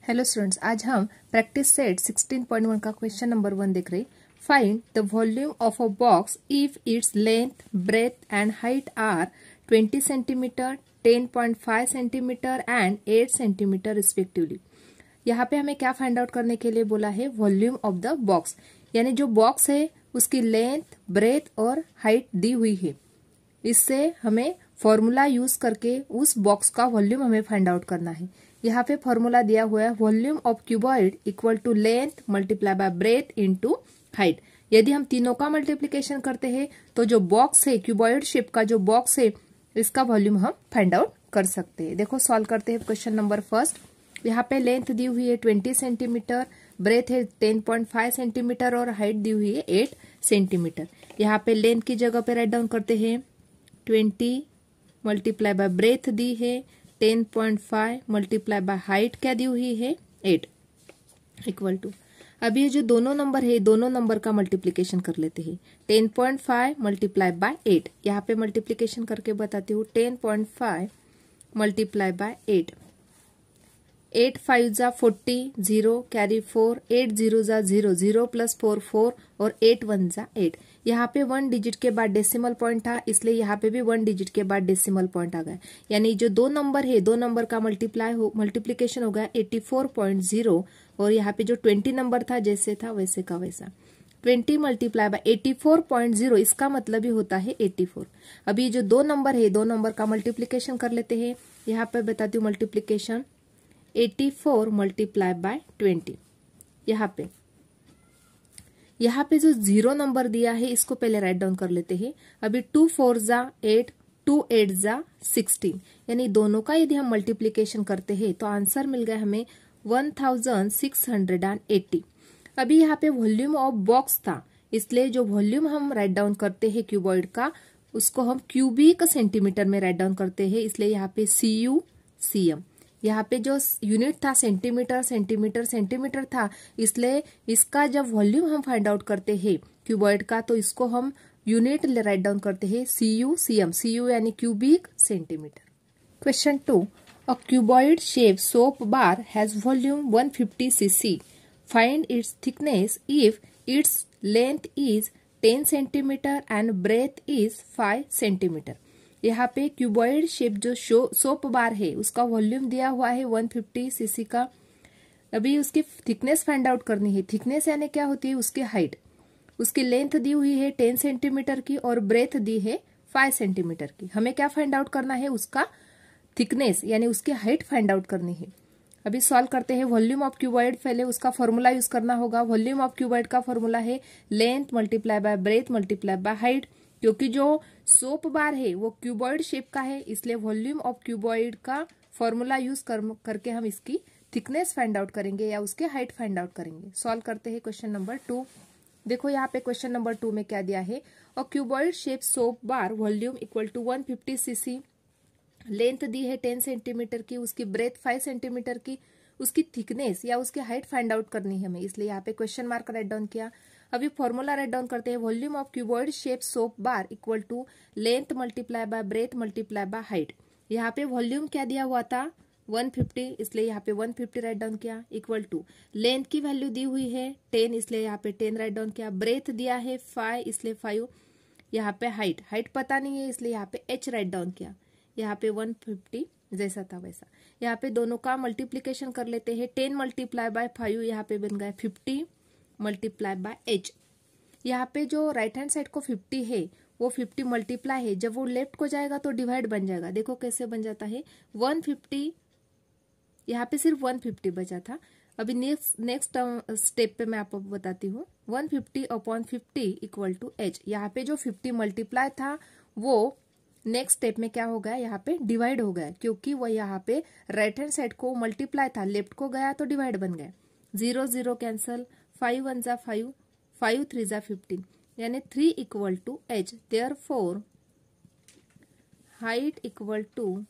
Hello students, आज हम practice set 16.1 का क्वेश्चन नंबर 1 देख रहे। Find the volume of a box if its length, breadth and height are 20 centimetre, 10.5 centimetre and 8 centimetre respectively. यहाँ पे हमें क्या फाइंड आउट करने के लिए बोला है? वॉल्यूम ऑफ द बॉक्स, यानी जो बॉक्स है उसकी लेंथ, ब्रेथ और हाइट दी हुई है। इससे हमें फॉर्मूला यूज करके उस बॉक्स का वॉल्यूम हमें फाइंड आउट करना है। यहाँ पे फॉर्मूला दिया हुआ है volume of cuboid equal to length multiply by breadth into height. यदि हम तीनों का मल्टीप्लीकेशन करते हैं तो जो बॉक्स है, क्यूबॉइड शेप का जो बॉक्स है, इसका वॉल्यूम हम फाइंड आउट कर सकते हैं। देखो सॉल्व करते हैं क्वेश्चन नंबर फर्स्ट। यहाँ पे लेंथ दी हुई है 20 सेंटीमीटर, ब्रेथ है 10.5 सेंटीमीटर और हाइट दी हुई है 8 सेंटीमीटर। यहाँ पे लेंथ की जगह पे राइट डाउन करते हैं 20 मल्टीप्लाई बाय ब्रेथ दी है 10.5 मल्टीप्लाई बाय हाइट क्या दी हुई है 8 इक्वल टू। अब ये जो दोनों नंबर है, दोनों नंबर का मल्टीप्लीकेशन कर लेते हैं। 10.5 मल्टीप्लाई बाय 8, यहाँ पे मल्टीप्लीकेशन करके बताती हूँ। 10.5 मल्टीप्लाई बाय 8, 8 5 जा 40, 0 कैरी 4, 8 0 जा 0, 0 प्लस 4 4 और 8 1 जा 8। यहाँ पे 1 डिजिट के बाद डेसिमल पॉइंट था, इसलिए यहाँ पे भी 1 डिजिट के बाद डेसिमल पॉइंट आ गया। यानी जो दो नंबर है, दो नंबर का मल्टीप्लीकेशन हो गया 84.0 और यहाँ पे जो 20 नंबर था जैसे था वैसे का वैसा। 20 मल्टीप्लाई बाय 84.0, इसका मतलब ही होता है 84। अभी जो दो नंबर है, दो नंबर का मल्टीप्लीकेशन कर लेते हैं। यहाँ पे बताती हूँ मल्टीप्लीकेशन 84 मल्टीप्लाई बाय 20। यहाँ पे जो 0 नंबर दिया है इसको पहले राइट डाउन कर लेते हैं। अभी 2 4 जा 8, 2 8 जा 16, यानी दोनों का यदि हम मल्टीप्लीकेशन करते हैं तो आंसर मिल गया हमें 1680। अभी यहाँ पे वॉल्यूम ऑफ बॉक्स था, इसलिए जो वॉल्यूम हम राइट डाउन करते हैं क्यूबॉइड का, उसको हम क्यूबिक सेंटीमीटर में राइट डाउन करते हैं। इसलिए यहाँ पे CU CM, यहाँ पे जो यूनिट था सेंटीमीटर सेंटीमीटर सेंटीमीटर था, इसलिए इसका जब वॉल्यूम हम फाइंड आउट करते हैं क्यूबॉइड का तो इसको हम यूनिट राइट डाउन करते हैं CU CM। CU यानी cubic centimetre. Question 2, a cuboid shape soap bar has volume 150 cc। Find its thickness if its length is 10 centimetre and breadth is 5 centimetre. यहाँ पे क्यूबॉइड शेप जो soap bar है उसका volume दिया हुआ है 150 cc का। अभी उसकी थिकनेस फाइंड आउट करनी है। थिकनेस यानी क्या होती है? उसकी हाइट। उसकी लेंथ दी हुई है 10 सेंटीमीटर की और ब्रेथ दी है 5 सेंटीमीटर की। हमें क्या फाइंड आउट करना है? उसका थिकनेस यानी उसकी हाइट फाइंड आउट करनी है। अभी सॉल्व करते हैं। वॉल्यूम ऑफ क्यूबॉइड, पहले उसका फॉर्मूला यूज करना होगा। वॉल्यूम ऑफ क्यूबॉइड का फॉर्मूला है length multiply by breadth multiply by height. क्योंकि जो सोप बार है वो क्यूबॉइड शेप का है, इसलिए वॉल्यूम ऑफ क्यूबॉइड का फॉर्मूला यूज करके हम इसकी थिकनेस फाइंड आउट करेंगे या उसके हाइट फाइंड आउट करेंगे। सॉल्व करते हैं क्वेश्चन नंबर 2। देखो यहाँ पे क्वेश्चन नंबर 2 में क्या दिया है? और cuboid shape soap bar volume equal to 150 cc, length दी है 10 सेंटीमीटर की, उसकी ब्रेथ 5 सेंटीमीटर की, उसकी थिकनेस या उसकी हाइट फाइंड आउट करनी है हमें, इसलिए यहाँ पे क्वेश्चन मार्क राइट डाउन किया। अभी फॉर्मूला राइट डाउन करते हैं। Volume of cuboid shape soap bar equal to length multiply by breadth multiply by height. यहाँ पे वॉल्यूम क्या दिया हुआ था? 150, इसलिए यहाँ पे 150 राइट डाउन किया। इक्वल टू लेंथ की वैल्यू दी हुई है 10, इसलिए यहाँ पे 10 राइट डाउन किया। ब्रेथ दिया है 5, इसलिए 5। यहाँ पे हाइट पता नहीं है, इसलिए यहाँ पे H राइट डाउन किया। यहाँ पे 150 जैसा था वैसा। यहाँ पे दोनों का मल्टीप्लीकेशन कर लेते हैं। 10 मल्टीप्लाई बाय 5 यहाँ पे बन गया 50 मल्टीप्लाई बाय H। यहाँ पे जो राइट हैंड साइड को 50 है वो 50 मल्टीप्लाई है, जब वो लेफ्ट को जाएगा तो डिवाइड बन जाएगा। देखो कैसे बन जाता है 150, यहाँ पे सिर्फ 150 बचा था। अभी नेक्स्ट स्टेप पे मैं आपको बताती हूँ। 150 अपॉन 50 इक्वल टू H। यहाँ पे जो 50 मल्टीप्लाई था वो नेक्स्ट स्टेप में क्या हो गया? यहाँ पे डिवाइड हो गया, क्योंकि वो यहाँ पे राइट हैंड साइड को मल्टीप्लाई था, लेफ्ट को गया तो डिवाइड बन गया। 0 0 कैंसल, 5 1 जा 5, 5 3 जा 15, यानी 3 equal to H। Therefore height equal to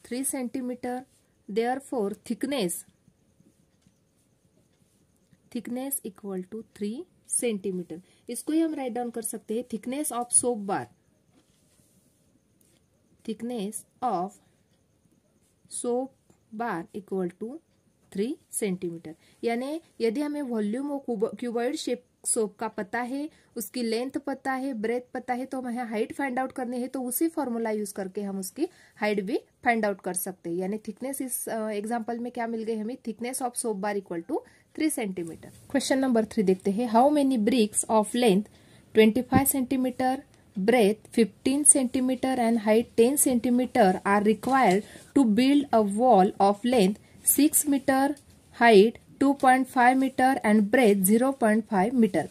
3 centimetre. Therefore thickness equal to 3 centimetre. इसको ही हम राइट डाउन कर सकते हैं। Thickness of soap bar, thickness of soap bar equal to 3 centimetre. यानी यदि हमें वॉल्यूम और क्यूबॉइड शेप सोप का पता है, उसकी लेंथ पता है, ब्रेथ पता है, तो हमें हाइट फाइंड आउट करनी है, तो उसी फॉर्मूला यूज करके हम उसकी हाइट भी फाइंड आउट कर सकते हैं। यानी थिकनेस इस एग्जांपल में क्या मिल गई हमें, thickness of soap bar equal to 3 centimetre. Question number 3 देखते हैं। How many bricks of length 25 centimetre, breadth 15 centimeter and height 10 centimeter are required to build a wall of length 6 meter, height 2.5 meter and breadth 0.5 meter।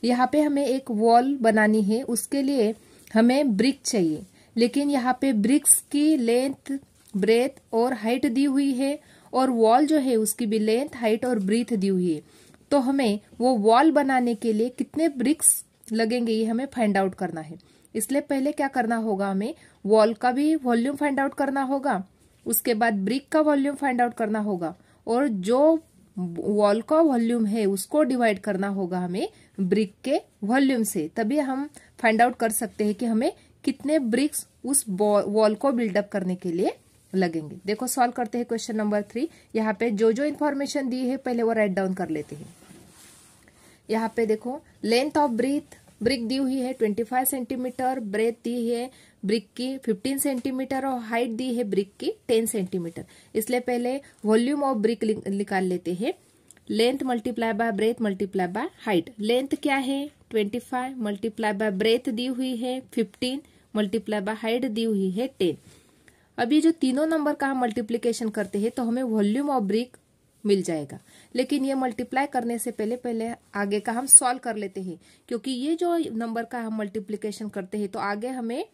यहाँ पे हमें एक wall बनानी है, उसके लिए हमें ब्रिक चाहिए, लेकिन यहाँ पे ब्रिक्स की लेंथ, ब्रेथ और हाइट दी हुई है, और वॉल जो है उसकी भी लेंथ, हाइट और ब्रीथ दी हुई है। तो हमें वो वॉल बनाने के लिए कितने ब्रिक्स लगेंगे ये हमें फाइंड आउट करना है। इसलिए पहले क्या करना होगा, हमें वॉल का भी वॉल्यूम फाइंड आउट करना होगा, उसके बाद ब्रिक का वॉल्यूम फाइंड आउट करना होगा, और जो वॉल का वॉल्यूम है उसको डिवाइड करना होगा हमें ब्रिक के वॉल्यूम से। तभी हम फाइंड आउट कर सकते हैं कि हमें कितने ब्रिक्स उस वॉल को बिल्डअप करने के लिए लगेंगे। देखो सॉल्व करते हैं क्वेश्चन नंबर 3। यहाँ पे जो जो इन्फॉर्मेशन दी है पहले वो राइट डाउन कर लेते हैं। यहाँ पे देखो लेंथ ऑफ ब्रिक दी हुई है 25 सेंटीमीटर, ब्रेथ दी है ब्रिक की 15 सेंटीमीटर और हाइट दी है ब्रिक की 10 सेंटीमीटर। इसलिए पहले वॉल्यूम ऑफ ब्रिक निकाल लेते हैं। Length multiply by breadth multiply by height. Length क्या है 25 मल्टीप्लाई बाय ब्रेथ दी हुई है 15 मल्टीप्लाई बाय हाइट दी हुई है 10। अभी जो तीनों नंबर का हम मल्टीप्लीकेशन करते हैं तो हमें वॉल्यूम ऑफ ब्रिक मिल जाएगा, लेकिन ये मल्टीप्लाई करने से पहले आगे का हम सॉल्व कर लेते हैं, क्योंकि ये जो नंबर का हम मल्टीप्लीकेशन करते हैं तो आगे हमें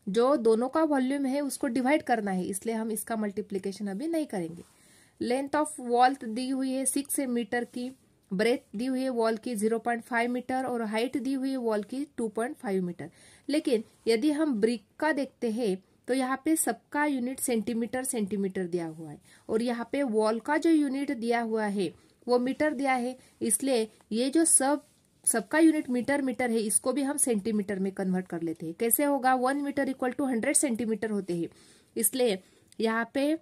जो दोनों का वॉल्यूम है उसको डिवाइड करना है, इसलिए हम इसका मल्टीप्लीकेशन अभी नहीं करेंगे। लेंथ ऑफ वॉल दी हुई है 6 मीटर की, ब्रेथ दी हुई है वॉल की 0.5 मीटर और हाइट दी हुई है वॉल की 2.5 मीटर। लेकिन यदि हम ब्रिक का देखते हैं तो यहाँ पे सबका यूनिट सेंटीमीटर दिया हुआ है, और यहाँ पे वॉल का जो यूनिट दिया हुआ है वो मीटर दिया है, इसलिए ये जो सबका यूनिट मीटर है, इसको भी हम सेंटीमीटर में कन्वर्ट कर लेते हैं। कैसे होगा, 1 मीटर इक्वल टू 100 सेंटीमीटर होते हैं, इसलिए यहाँ पे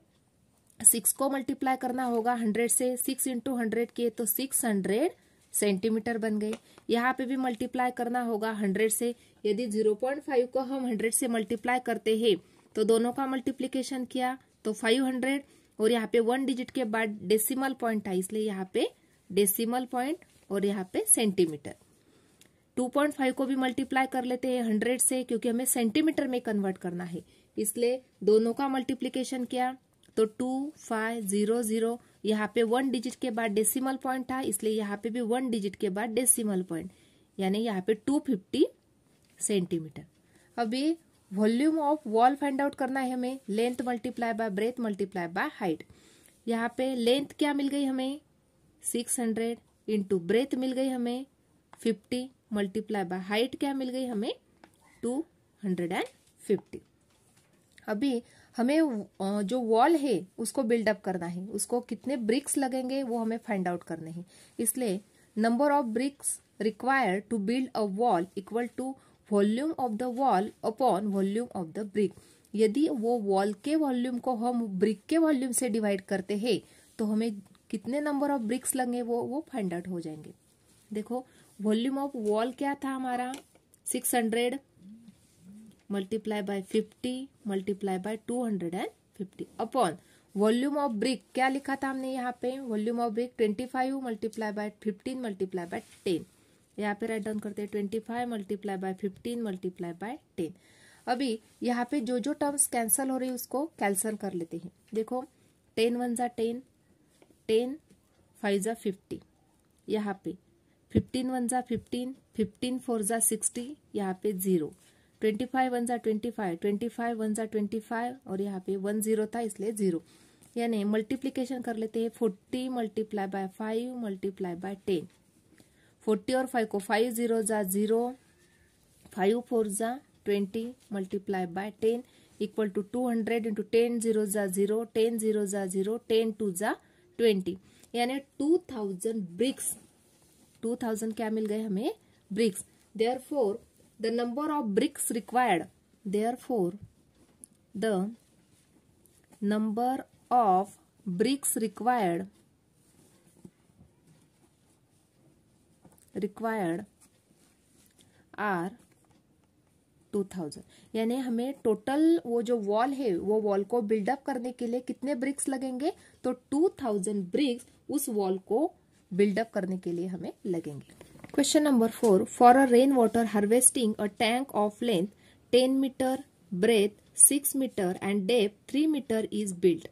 6 को मल्टीप्लाई करना होगा 100 से। 6 इंटू 100 किए तो 600 सेंटीमीटर बन गए। यहाँ पे भी मल्टीप्लाई करना होगा 100 से। यदि 0.5 को हम 100 से मल्टीप्लाई करते हैं तो दोनों का मल्टीप्लीकेशन किया तो 500, और यहाँ पे 1 डिजिट के बाद डेसिमल पॉइंट है, इसलिए यहाँ पे डेसिमल पॉइंट और यहाँ पे सेंटीमीटर। 2.5 को भी मल्टीप्लाई कर लेते हैं 100 से, क्योंकि हमें सेंटीमीटर में कन्वर्ट करना है, इसलिए दोनों का मल्टीप्लीकेशन किया तो 2500। यहाँ पे 1 डिजिट के बाद डेसिमल पॉइंट था, इसलिए यहाँ पे भी 1 डिजिट के बाद डेसिमल पॉइंट, यानी यहाँ पे 250 सेंटीमीटर। अभी volume of wall find out करना है हमें। Length multiply by breadth multiply by height. यहाँ पे लेंथ क्या मिल गई हमें 600 इंटू ब्रेथ मिल गई हमें 50 मल्टीप्लाई बाय हाइट क्या मिल गई हमें 250। अभी हमें जो वॉल है उसको बिल्डअप करना है, उसको कितने ब्रिक्स लगेंगे वो हमें फाइंड आउट करने हैं। इसलिए number of bricks required to build a wall equal to volume of the wall upon volume of the brick. यदि वो वॉल के वॉल्यूम को हम ब्रिक के वॉल्यूम से डिवाइड करते हैं तो हमें कितने नंबर ऑफ ब्रिक्स लगेंगे वो फाइंड आउट हो जाएंगे। देखो वॉल्यूम ऑफ वॉल क्या था हमारा 600 multiply by 50 multiply by 250 upon volume of brick क्या लिखा था हमने यहाँ पे, volume of brick 25 multiply by 15 multiply by 10। यहाँ पे राइट डाउन करते हैं 25 मल्टीप्लाई बाय 15 मल्टीप्लाई बाय 10। अभी यहाँ पे जो जो टर्म्स कैंसिल हो रही है उसको कैंसिल कर लेते हैं। देखो 10 1 जा 10, 10 5 जा 50, यहाँ पे 15 1 जा 15, 15 4 जा 60, यहाँ पे 0, 25 1 जा 25, 25 1 जा 25 और यहाँ पे 1 0 था इसलिए 0। यानी मल्टीप्लीकेशन कर लेते हैं 40 मल्टीप्लाई बाय 5 मल्टीप्लाई बाय 10। 40 और 5 को 5 0 जा 0, 5 4 जा 20 multiply by 10 equal to 200 into 10 0 जा 0, 10 0 जा 0, 10 2 जा 20, यानी 2000 ब्रिक्स। 2000 क्या मिल गए हमें BRICS. Therefore, the number of bricks required. Therefore, the number of bricks required required are 2000, यानी हमें टोटल वो जो वॉल है वो वॉल को बिल्डअप करने के लिए कितने ब्रिक्स लगेंगे, तो 2000 ब्रिक्स उस वॉल को बिल्डअप करने के लिए हमें लगेंगे। Question number 4, for a rain water harvesting a tank of length 10 metre, breadth 6 metre and depth 3 metre is built.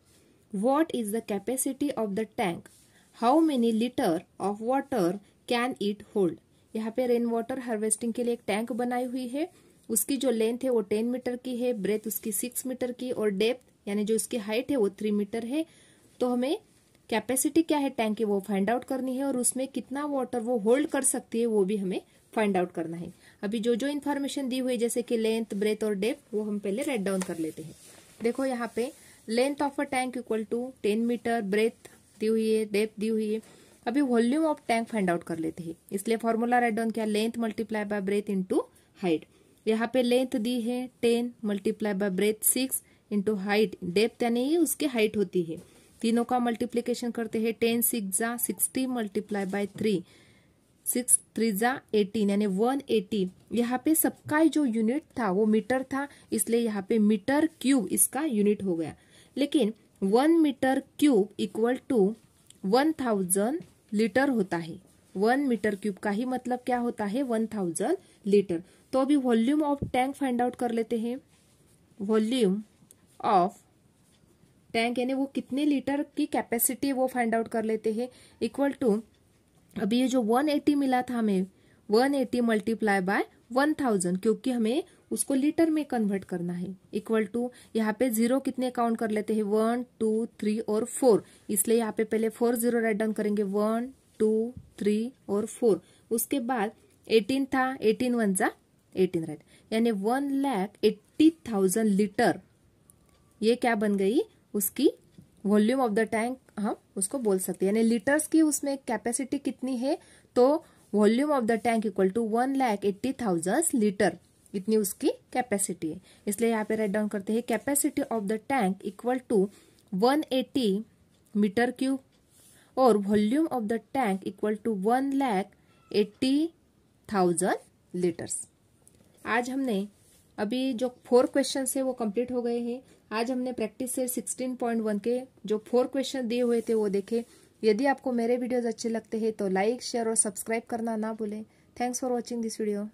What is the capacity of the tank? How many liter of water can it hold? यहाँ पे rain water harvesting के लिए एक tank बनाई हुई है। उसकी जो लेंथ है वो 10 मीटर की है, ब्रेथ उसकी 6 मीटर की और डेप्थ यानी जो उसकी हाइट है वो 3 मीटर है। तो हमें कैपेसिटी क्या है टैंक की वो फाइंड आउट करनी है और उसमें कितना वाटर वो होल्ड कर सकती है वो भी हमें फाइंड आउट करना है। अभी जो जो इन्फॉर्मेशन दी हुई है जैसे कि लेंथ, ब्रेथ और डेप्थ वो हम पहले राइट डाउन कर लेते हैं। देखो यहाँ पे length of a tank equal to 10 metre, breadth दी हुई है, डेप्थ दी हुई है। अभी volume of tank find out कर लेते हैं, इसलिए फॉर्मूला राइट डाउन किया, length multiply by breadth into height. यहाँ पे लेंथ दी है 10 multiply by breadth 6 into height, depth यानी उसकी हाइट होती है। तीनों का मल्टीप्लीकेशन करते हैं, 10 6 जा 60 मल्टीप्लाई बाय 3, 6 3 जा 18 यानी 180। यहाँ पे सबका जो यूनिट था वो मीटर था, इसलिए यहाँ पे मीटर क्यूब इसका यूनिट हो गया। लेकिन 1 metre cube equal to 1000 litre होता है। 1 मीटर क्यूब का ही मतलब क्या होता है, 1000 लीटर। तो अभी volume of tank find out कर लेते हैं। वॉल्यूम ऑफ टैंक यानी वो कितने लीटर की कैपेसिटी वो फाइंड आउट कर लेते हैं। इक्वल टू अभी ये जो 180 मिला था हमें, 180 मल्टीप्लाई बाय 1000, क्योंकि हमें उसको लीटर में कन्वर्ट करना है। इक्वल टू यहाँ पे जीरो कितने काउंट कर लेते हैं, 1 2 3 और 4, इसलिए यहाँ पे पहले 4 जीरो राइट डाउन करेंगे, 1 2 3 और 4। उसके बाद 18 था, 18 1 जा 18 राइट, यानी 1,80,000 लीटर ये क्या बन गई उसकी वॉल्यूम ऑफ द टैंक, हम उसको बोल सकते हैं। यानी लीटर्स की उसमें कैपेसिटी कितनी है, तो volume of the tank equal to 1,80,000 litre, इतनी उसकी कैपेसिटी है। इसलिए यहाँ पे राइट डाउन करते हैं, capacity of the tank equal to 180 metre cube और volume of the tank equal to 1,80,000 litres. आज हमने अभी जो 4 क्वेश्चन है वो कंप्लीट हो गए हैं। आज हमने प्रैक्टिस से 16.1 के जो 4 क्वेश्चन दिए हुए थे वो देखे। यदि आपको मेरे वीडियोज अच्छे लगते हैं तो लाइक, शेयर और सब्सक्राइब करना ना भूलें। Thanks for watching this video.